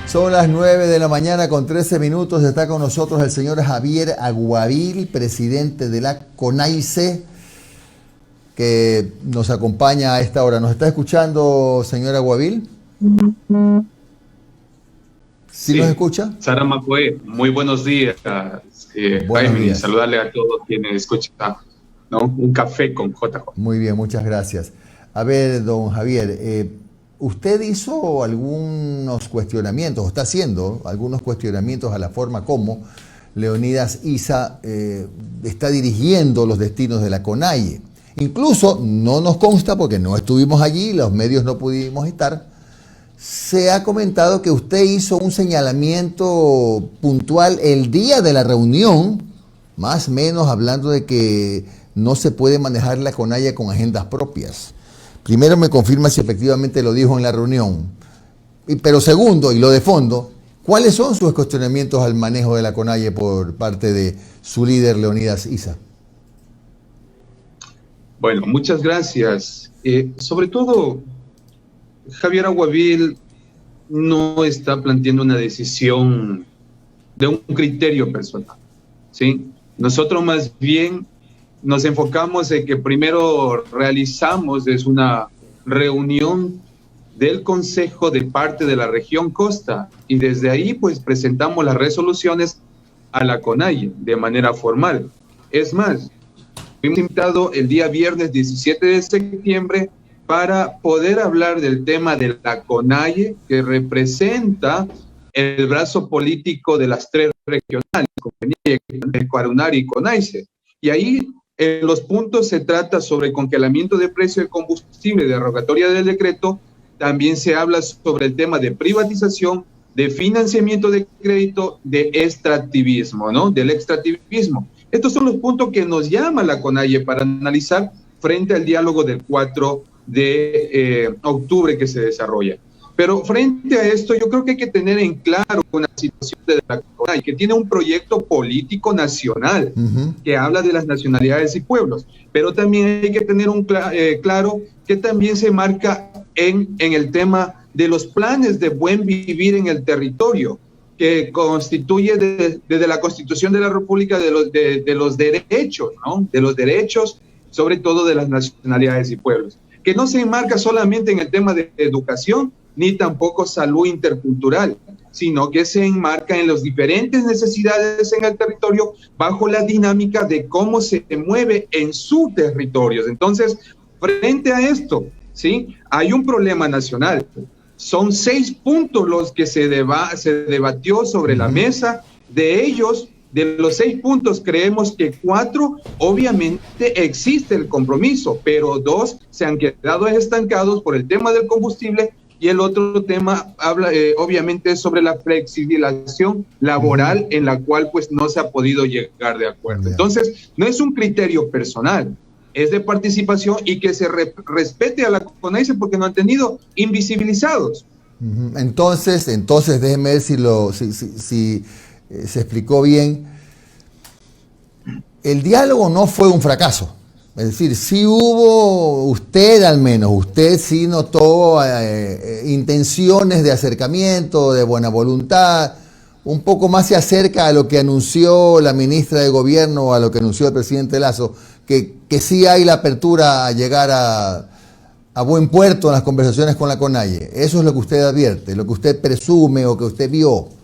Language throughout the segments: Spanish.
Son las 9 de la mañana con 13 minutos. Está con nosotros el señor Javier Aguavil, presidente de la CONAICE, que nos acompaña a esta hora. ¿Nos está escuchando, señor Aguavil? ¿Sí nos escucha? Sara Macué, muy buenos días. Jaime, días. Saludarle a todos quienes escuchan, ¿no? Un café con JJ. Muy bien, muchas gracias. A ver, don Javier, usted hizo algunos cuestionamientos, o está haciendo algunos cuestionamientos a la forma como Leonidas Issa está dirigiendo los destinos de la CONAIE. Incluso, no nos consta porque no estuvimos allí, los medios no pudimos estar, se ha comentado que usted hizo un señalamiento puntual el día de la reunión, más o menos hablando de que no se puede manejar la CONAIE con agendas propias. Primero me confirma si efectivamente lo dijo en la reunión. Pero segundo, y lo de fondo, ¿cuáles son sus cuestionamientos al manejo de la CONAIE por parte de su líder Leonidas Issa? Bueno, muchas gracias. Sobre todo, Javier Aguavil no está planteando una decisión de un criterio personal, ¿sí? Nosotros más bien nos enfocamos en que primero realizamos una reunión del Consejo de parte de la región Costa y desde ahí pues presentamos las resoluciones a la CONAIE de manera formal. Es más, fuimos invitados el día viernes 17 de septiembre para poder hablar del tema de la CONAIE, que representa el brazo político de las tres regionales, el Cuarunari y CONAICE. Y ahí en los puntos se trata sobre congelamiento de precio de combustible, derogatoria del decreto. También se habla sobre el tema de privatización, de financiamiento de crédito, de extractivismo, ¿no? Del extractivismo. Estos son los puntos que nos llama la CONAIE para analizar frente al diálogo del 4 de octubre que se desarrolla. Pero frente a esto, yo creo que hay que tener en claro una situación de la CONAIE, que tiene un proyecto político nacional, que habla de las nacionalidades y pueblos, pero también hay que tener claro que también se marca en el tema de los planes de buen vivir en el territorio, que constituye desde la Constitución de la República de los derechos, ¿no? De los derechos, sobre todo de las nacionalidades y pueblos, que no se enmarca solamente en el tema de educación, ni tampoco salud intercultural, sino que se enmarca en las diferentes necesidades en el territorio bajo la dinámica de cómo se mueve en sus territorios. Entonces, frente a esto, ¿sí? Hay un problema nacional. Son 6 puntos los que se debatió sobre la mesa. De ellos, de los 6 puntos, creemos que 4, obviamente existe el compromiso, pero 2 se han quedado estancados por el tema del combustible. Y el otro tema habla, obviamente, sobre la flexibilización laboral en la cual pues no se ha podido llegar de acuerdo. Entonces, no es un criterio personal, es de participación y que se respete a la CONAICE porque no han tenido invisibilizados. Entonces déjeme ver si se explicó bien. El diálogo no fue un fracaso. Es decir, sí hubo, usted sí notó intenciones de acercamiento, de buena voluntad, un poco más se acerca a lo que anunció la ministra de Gobierno o a lo que anunció el presidente Lasso, que sí hay la apertura a llegar a buen puerto en las conversaciones con la CONAIE. Eso es lo que usted advierte, lo que usted presume o que usted vio.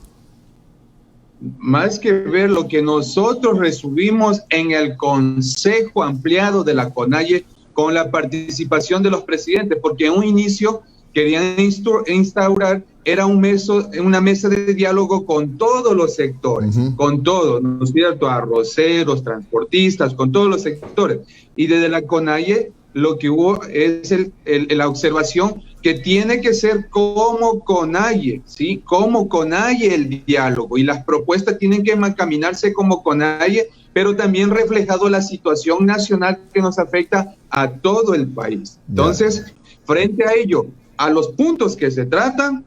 Más que ver lo que nosotros resumimos en el Consejo Ampliado de la CONAIE con la participación de los presidentes, porque en un inicio querían instaurar una mesa de diálogo con todos los sectores, con todos, ¿no es cierto? Arroceros, transportistas, con todos los sectores. Y desde la CONAIE lo que hubo es la observación que tiene que ser como CONAIE, ¿sí? Como CONAIE el diálogo, y las propuestas tienen que encaminarse como CONAIE, pero también reflejado la situación nacional que nos afecta a todo el país. Entonces, frente a ello, a los puntos que se tratan,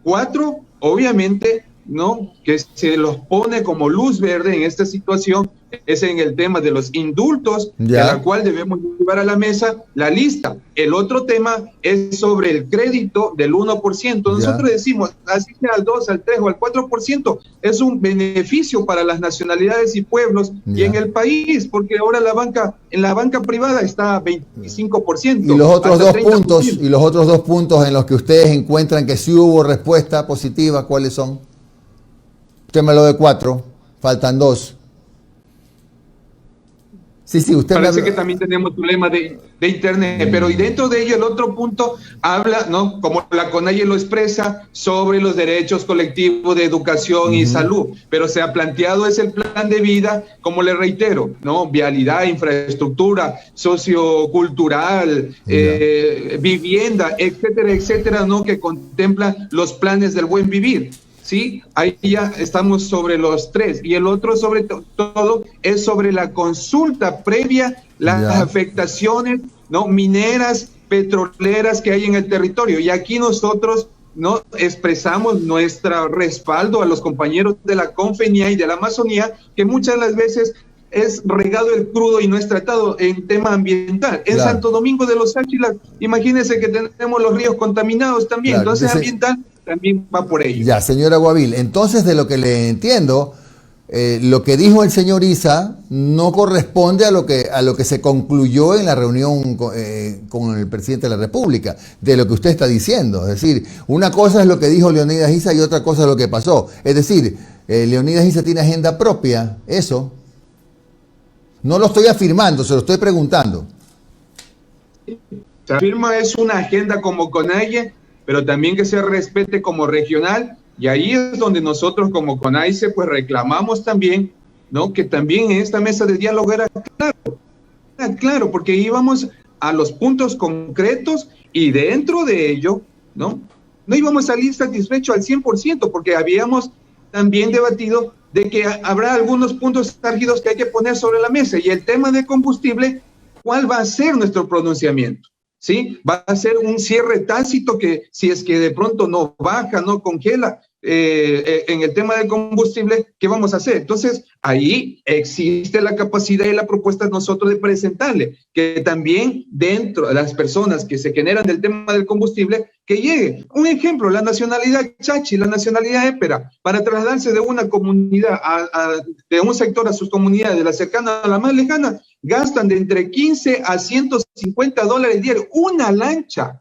4, obviamente ¿no?, que se los pone como luz verde en esta situación es en el tema de los indultos, de la cual debemos llevar a la mesa la lista. El otro tema es sobre el crédito del 1%. Nosotros decimos, así sea al 2, al 3 o al 4%, es un beneficio para las nacionalidades y pueblos y en el país, porque ahora en la banca privada está a 25%. Y los otros dos puntos, y los otros 2 puntos en los que ustedes encuentran que sí hubo respuesta positiva, ¿cuáles son? Usted me lo de 4, faltan 2. Sí, usted parece que también tenemos problemas de internet, pero y dentro de ello el otro punto habla, ¿no?, como la CONAIE lo expresa, sobre los derechos colectivos de educación y salud, pero se ha planteado es el plan de vida, como le reitero, ¿no?, vialidad, infraestructura, sociocultural, vivienda, etcétera, etcétera, ¿no?, que contempla los planes del buen vivir. Sí, ahí ya estamos sobre los 3. Y el otro, sobre todo, es sobre la consulta previa, las afectaciones, ¿no?, mineras, petroleras que hay en el territorio. Y aquí nosotros, ¿no?, expresamos nuestro respaldo a los compañeros de la Confenia y de la Amazonía, que muchas de las veces es regado el crudo y no es tratado en tema ambiental. En Santo Domingo de los Áchilas, imagínense que tenemos los ríos contaminados también, entonces ambiental también va por ello. Ya, señora Guabil, entonces de lo que le entiendo, lo que dijo el señor Issa no corresponde a lo que se concluyó en la reunión con el presidente de la República, de lo que usted está diciendo. Es decir, una cosa es lo que dijo Leonidas Issa y otra cosa es lo que pasó. Es decir, Leonidas Issa tiene agenda propia, eso. No lo estoy afirmando, se lo estoy preguntando. Se afirma es una agenda como CONAIE, pero también que se respete como regional, y ahí es donde nosotros como CONAICE pues reclamamos también, ¿no?, que también en esta mesa de diálogo era claro, porque íbamos a los puntos concretos y dentro de ello, no íbamos a salir satisfechos al 100%, porque habíamos también debatido de que habrá algunos puntos álgidos que hay que poner sobre la mesa, y el tema de combustible, ¿cuál va a ser nuestro pronunciamiento? ¿Sí? Va a ser un cierre tácito que si es que de pronto no baja, no congela en el tema del combustible, ¿qué vamos a hacer? Entonces, ahí existe la capacidad y la propuesta de nosotros de presentarle, que también dentro de las personas que se generan del tema del combustible, que llegue. Un ejemplo, la nacionalidad chachi, la nacionalidad épera, para trasladarse de una comunidad, de un sector a sus comunidades, de la cercana a la más lejana, gastan de entre 15 a 150 dólares diarios. Una lancha.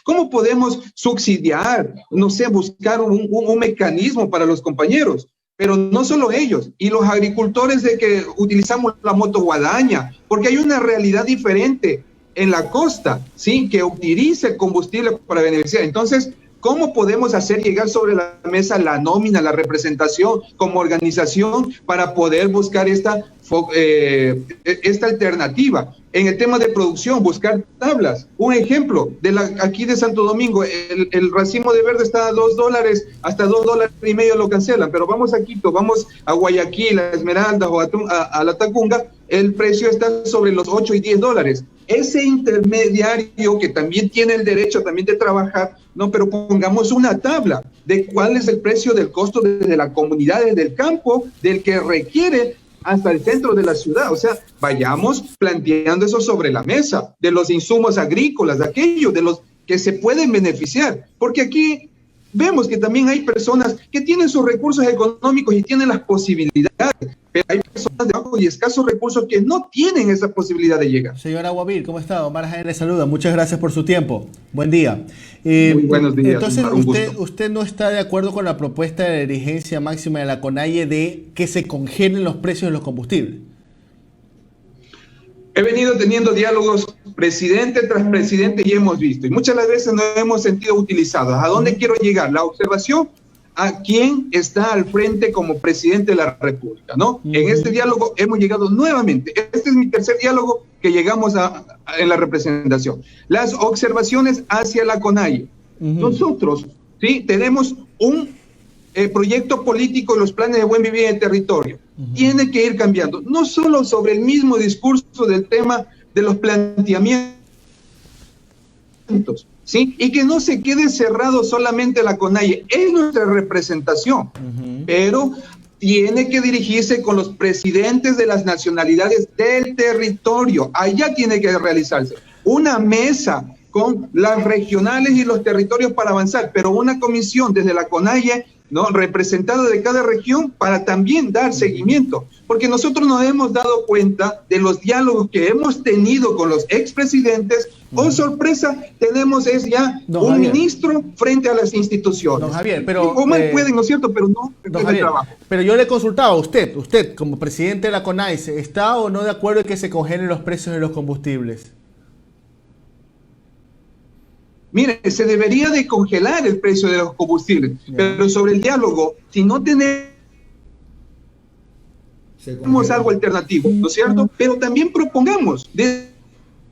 ¿Cómo podemos subsidiar, no sé, buscar un mecanismo para los compañeros? Pero no solo ellos, y los agricultores de que utilizamos la moto guadaña, porque hay una realidad diferente en la costa, ¿sí?, que utiliza el combustible para beneficiar. Entonces, ¿cómo podemos hacer llegar sobre la mesa la nómina, la representación como organización para poder buscar esta alternativa? En el tema de producción, buscar tablas. Un ejemplo, aquí de Santo Domingo, el racimo de verde está a $2, hasta $2.50 lo cancelan, pero vamos a Quito, vamos a Guayaquil, a Esmeraldas o a la Tacunga, el precio está sobre los 8 y 10 dólares. Ese intermediario que también tiene el derecho también de trabajar, no, pero pongamos una tabla de cuál es el precio del costo desde la comunidad, desde el campo, del que requiere hasta el centro de la ciudad. O sea, vayamos planteando eso sobre la mesa, de los insumos agrícolas, de aquellos de los que se pueden beneficiar, porque aquí vemos que también hay personas que tienen sus recursos económicos y tienen las posibilidades, pero hay personas de bajo y escasos recursos que no tienen esa posibilidad de llegar. Señora Guabil, ¿cómo está? Omar Jaén le saluda. Muchas gracias por su tiempo. Buen día. Muy buenos días. Entonces, usted no está de acuerdo con la propuesta de la dirigencia máxima de la CONAIE de que se congelen los precios de los combustibles. He venido teniendo diálogos presidente tras presidente y hemos visto, y muchas de las veces nos hemos sentido utilizados. ¿A dónde quiero llegar? La observación a quién está al frente como presidente de la República, ¿no? En este diálogo hemos llegado nuevamente. Este es mi tercer diálogo que llegamos en la representación. Las observaciones hacia la CONAIE. Nosotros, ¿sí?, tenemos un proyecto político y los planes de buen vivir en el territorio. Tiene que ir cambiando, no solo sobre el mismo discurso del tema de los planteamientos ¿sí? Y que no se quede cerrado solamente la CONAIE, es nuestra representación, pero tiene que dirigirse con los presidentes de las nacionalidades del territorio, allá tiene que realizarse una mesa con las regionales y los territorios para avanzar, pero una comisión desde la CONAIE, ¿no?, representada de cada región para también dar seguimiento, porque nosotros nos hemos dado cuenta de los diálogos que hemos tenido con los expresidentes. Oh, sorpresa, tenemos ya un ministro frente a las instituciones. Don Javier, pero... ¿Cómo pueden, no es cierto? Pero no don Javier, trabajo. Pero yo le consultaba a usted como presidente de la CONAIE, ¿está o no de acuerdo en que se congelen los precios de los combustibles? Mire, se debería de congelar el precio de los combustibles, pero sobre el diálogo, si no tenemos algo alternativo, ¿no es cierto? Pero también propongamos de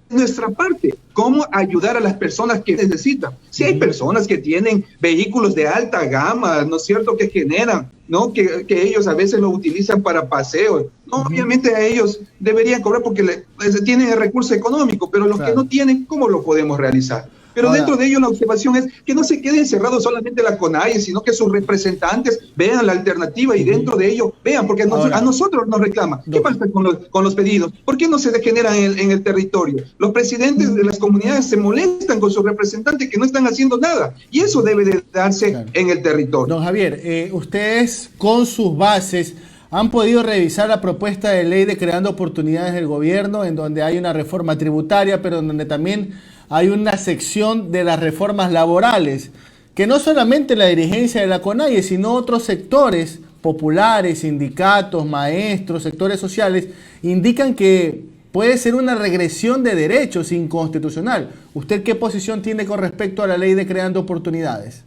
nuestra parte cómo ayudar a las personas que necesitan. Si hay personas que tienen vehículos de alta gama, ¿no es cierto?, que generan, ¿no?, que ellos a veces lo utilizan para paseos, ¿no? Obviamente a ellos deberían cobrar porque tienen el recurso económico, pero los que no tienen, ¿cómo lo podemos realizar? Pero dentro de ello la observación es que no se quede encerrado solamente la CONAIE, sino que sus representantes vean la alternativa y dentro de ello vean, porque a nosotros nos reclama. ¿Qué pasa con los pedidos? ¿Por qué no se generan en el territorio? Los presidentes de las comunidades se molestan con sus representantes que no están haciendo nada, y eso debe de darse en el territorio. Don Javier, ustedes con sus bases han podido revisar la propuesta de ley de creando oportunidades del gobierno, en donde hay una reforma tributaria, pero en donde también hay una sección de las reformas laborales, que no solamente la dirigencia de la CONAIE, sino otros sectores populares, sindicatos, maestros, sectores sociales, indican que puede ser una regresión de derechos inconstitucional. ¿Usted qué posición tiene con respecto a la ley de creando oportunidades?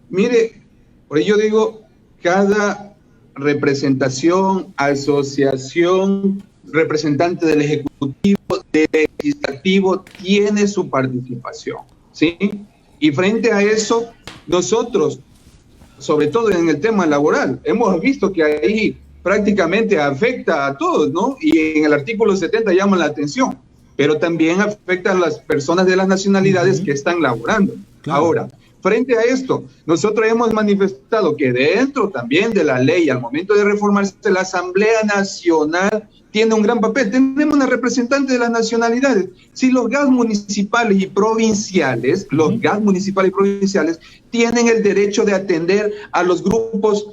Mire, por ello digo, cada representación, asociación, representante del Ejecutivo, del Legislativo, tiene su participación, ¿sí? Y frente a eso, nosotros, sobre todo en el tema laboral, hemos visto que ahí prácticamente afecta a todos, ¿no? Y en el artículo 70 llama la atención, pero también afecta a las personas de las nacionalidades que están laborando. Claro. Ahora, frente a esto, nosotros hemos manifestado que dentro también de la ley, al momento de reformarse, la Asamblea Nacional tiene un gran papel. Tenemos una representante de las nacionalidades. Si los GAS municipales y provinciales, tienen el derecho de atender a los grupos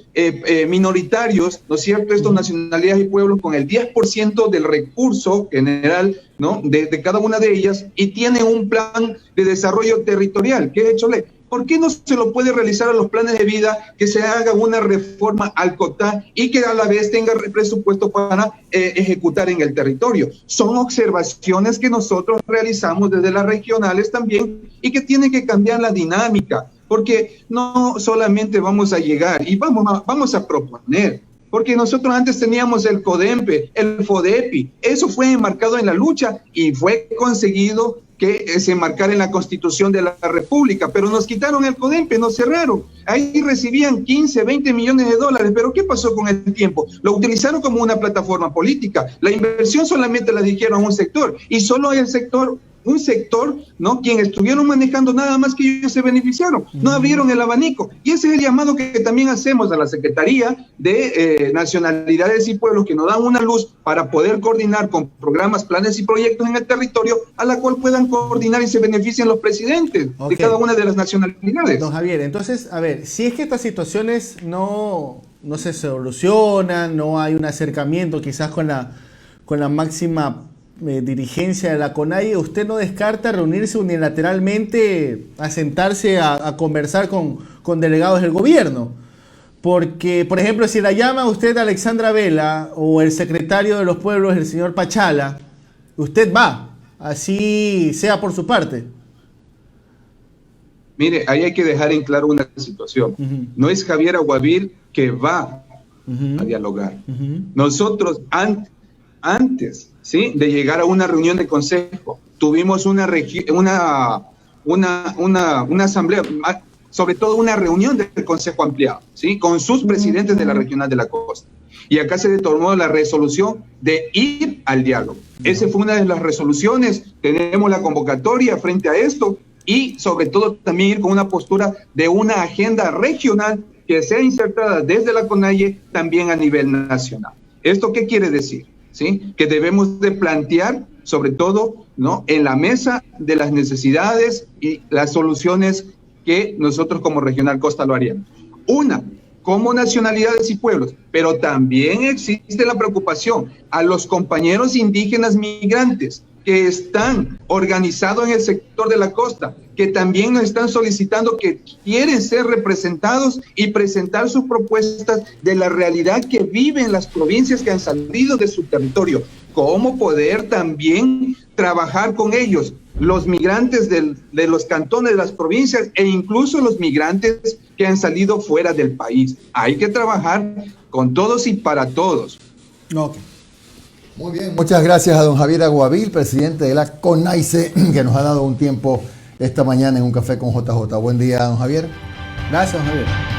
minoritarios, ¿no es cierto?, estos nacionalidades y pueblos con el 10% del recurso general, ¿no?, de cada una de ellas, y tienen un plan de desarrollo territorial, que es hecho ley. ¿Por qué no se lo puede realizar a los planes de vida, que se haga una reforma al COTA y que a la vez tenga presupuesto para ejecutar en el territorio? Son observaciones que nosotros realizamos desde las regionales también y que tienen que cambiar la dinámica, porque no solamente vamos a llegar y vamos a proponer. Porque nosotros antes teníamos el CODEMPE, el FODEPI, eso fue enmarcado en la lucha y fue conseguido que se enmarcara en la Constitución de la República, pero nos quitaron el CODEMPE, nos cerraron. Ahí recibían 15, 20 millones de dólares, pero ¿qué pasó con el tiempo? Lo utilizaron como una plataforma política. La inversión solamente la dijeron a un sector, y solo un sector, ¿no?, quien estuvieron manejando, nada más que ellos se beneficiaron, no abrieron el abanico. Y ese es el llamado que también hacemos a la Secretaría de Nacionalidades y Pueblos, que nos dan una luz para poder coordinar con programas, planes y proyectos en el territorio, a la cual puedan coordinar y se beneficien los presidentes de cada una de las nacionalidades. Don Javier, entonces, a ver, si es que estas situaciones no se solucionan, no hay un acercamiento quizás con la máxima dirigencia de la CONAIE, ¿usted no descarta reunirse unilateralmente, a sentarse a conversar con delegados del gobierno? Porque, por ejemplo, si la llama usted a Alexandra Vela o el secretario de los pueblos, el señor Pachala, usted va, así sea por su parte. Mire, ahí hay que dejar en claro una situación. No es Javier Aguavil que va a dialogar. Nosotros antes, ¿sí?, de llegar a una reunión de consejo, tuvimos una asamblea, sobre todo una reunión del consejo ampliado, ¿sí?, con sus presidentes de la regional de la costa. Y acá se tomó la resolución de ir al diálogo. Esa fue una de las resoluciones. Tenemos la convocatoria frente a esto y sobre todo también ir con una postura de una agenda regional que sea insertada desde la CONAIE también a nivel nacional. ¿Esto qué quiere decir? ¿Sí? Que debemos de plantear, sobre todo, ¿no?, en la mesa de las necesidades y las soluciones que nosotros como Regional Costa lo haríamos. Una, como nacionalidades y pueblos, pero también existe la preocupación a los compañeros indígenas migrantes que están organizados en el sector de la costa, que también nos están solicitando que quieren ser representados y presentar sus propuestas de la realidad que viven las provincias que han salido de su territorio. Cómo poder también trabajar con ellos, los migrantes de los cantones de las provincias e incluso los migrantes que han salido fuera del país. Hay que trabajar con todos y para todos. Okay. Muy bien, muchas gracias a don Javier Aguavil, presidente de la CONAICE, que nos ha dado un tiempo esta mañana en un café con JJ. Buen día, don Javier. Gracias, don Javier.